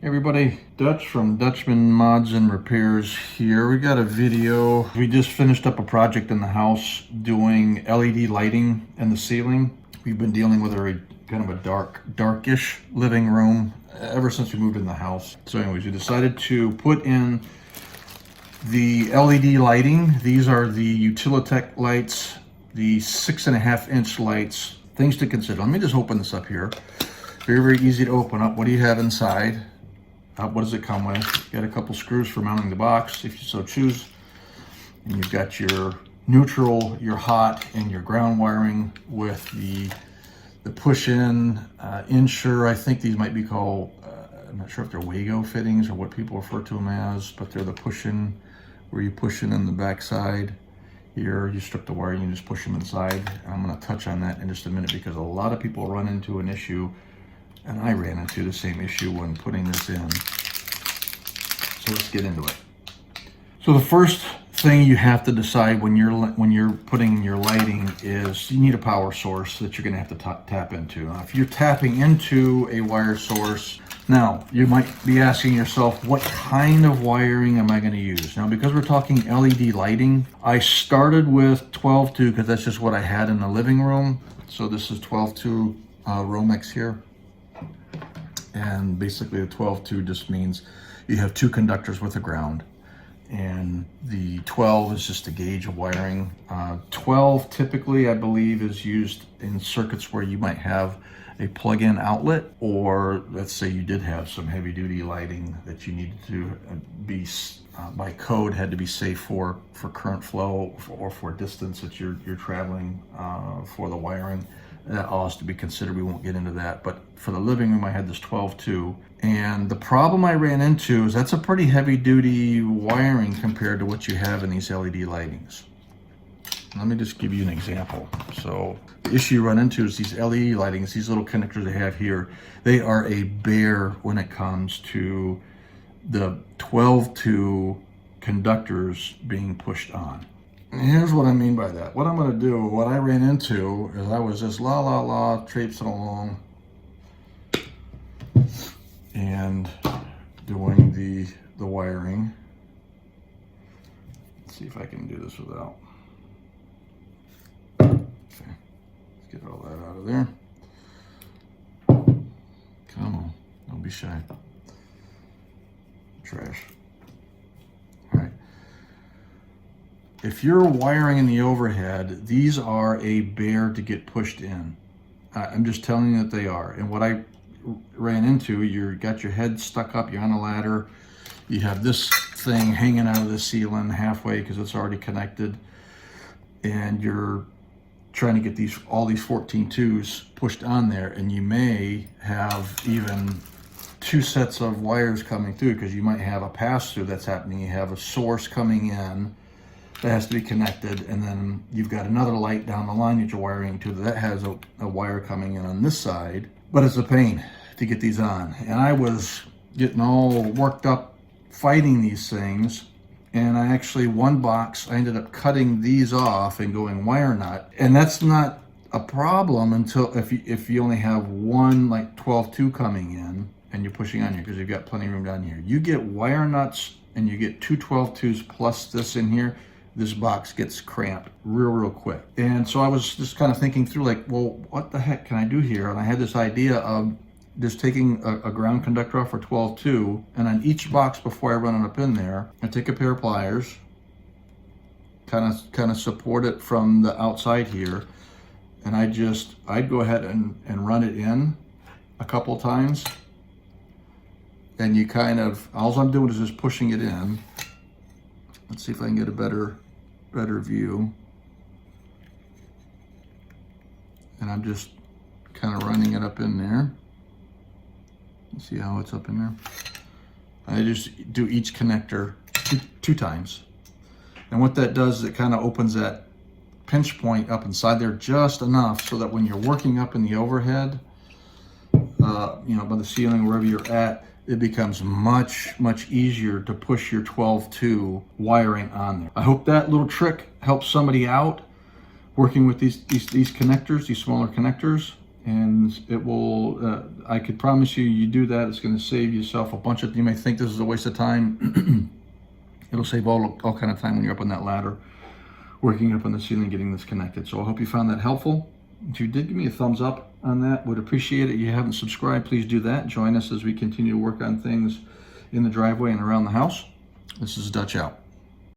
Everybody, Dutch from Dutchman Mods and Repairs here. We got a video. We just finished up a project in the house doing LED lighting in the ceiling. We've been dealing with a kind of a darkish living room ever since we moved in the house. So anyways, we decided to put in the LED lighting. These are the Utilitech lights, the 6.5-inch lights. Things to consider. Let me just open this up here. Very, very easy to open up. What do you have inside? What does it come with? You got a couple screws for mounting the box, if you so choose. And you've got your neutral, your hot, and your ground wiring with the push-in insure. I think these might be called, I'm not sure if they're Wago fittings or what people refer to them as, but they're the push-in, where you push in the back side. Here, you strip the wire, you just push them inside. I'm going to touch on that in just a minute because a lot of people run into an issue, and I ran into the same issue when putting this in. So let's get into it. So the first thing you have to decide when you're putting in your lighting is you need a power source that you're going to have to tap into. Now, if you're tapping into a wire source, now you might be asking yourself, what kind of wiring am I going to use? Now, because we're talking LED lighting, I started with 12-2 because that's just what I had in the living room. So this is 12-2 Romex here. And basically the 12-2 just means you have two conductors with a ground. And the 12 is just a gauge of wiring. 12 typically, I believe, is used in circuits where you might have a plug-in outlet, or let's say you did have some heavy-duty lighting that you needed to be, by code, had to be safe for current flow or for distance that you're traveling for the wiring. That all has to be considered. We won't get into that. But for the living room, I had this 12-2. And the problem I ran into is that's a pretty heavy-duty wiring compared to what you have in these LED lightings. Let me just give you an example. So the issue you run into is these LED lightings, these little connectors they have here, they are a bear when it comes to the 12-2 conductors being pushed on. And here's what I mean by that. What I'm going to do, what I ran into is I was just traipsing along and doing the wiring. Let's see if I can do this without. Okay, let's get all that out of there. Come on, don't be shy. Trash. All right. If you're wiring in the overhead, these are a bear to get pushed in. I'm just telling you that they are. And what I ran into, you got your head stuck up, you're on a ladder, you have this thing hanging out of the ceiling halfway because it's already connected, and you're trying to get all these 14-2s pushed on there, and you may have even two sets of wires coming through because you might have a pass-through that's happening. You have a source coming in that has to be connected, and then you've got another light down the line that you're wiring to that has a wire coming in on this side. But it's a pain to get these on. And I was getting all worked up fighting these things. And I actually, one box, I ended up cutting these off and going wire nut. And that's not a problem until if you only have one like 12-2 coming in and you're pushing on here because you've got plenty of room down here. You get wire nuts and you get two 12-2s plus this in here, this box gets cramped real quick. And so I was just kind of thinking through like, well, what the heck can I do here? And I had this idea of just taking a ground conductor off for 12-2, and on each box before I run it up in there, I take a pair of pliers, kind of support it from the outside here, and I'd go ahead and run it in a couple times, and you all I'm doing is just pushing it in. Let's see if I can get a better view. And I'm just kind of running it up in there. See how it's up in there? I just do each connector two times. And what that does is it kind of opens that pinch point up inside there just enough so that when you're working up in the overhead, by the ceiling, wherever you're at, it becomes much easier to push your 12-2 wiring on there. I hope that little trick helps somebody out working with these connectors, these smaller connectors, and it will, I could promise you do that, it's going to save yourself a bunch of, you may think this is a waste of time. It'll save all kind of time when you're up on that ladder, working up on the ceiling, getting this connected. So I hope you found that helpful. If you did, give me a thumbs up on that, would appreciate it. If you haven't subscribed, please do that. Join us as we continue to work on things in the driveway and around the house. This is Dutch out.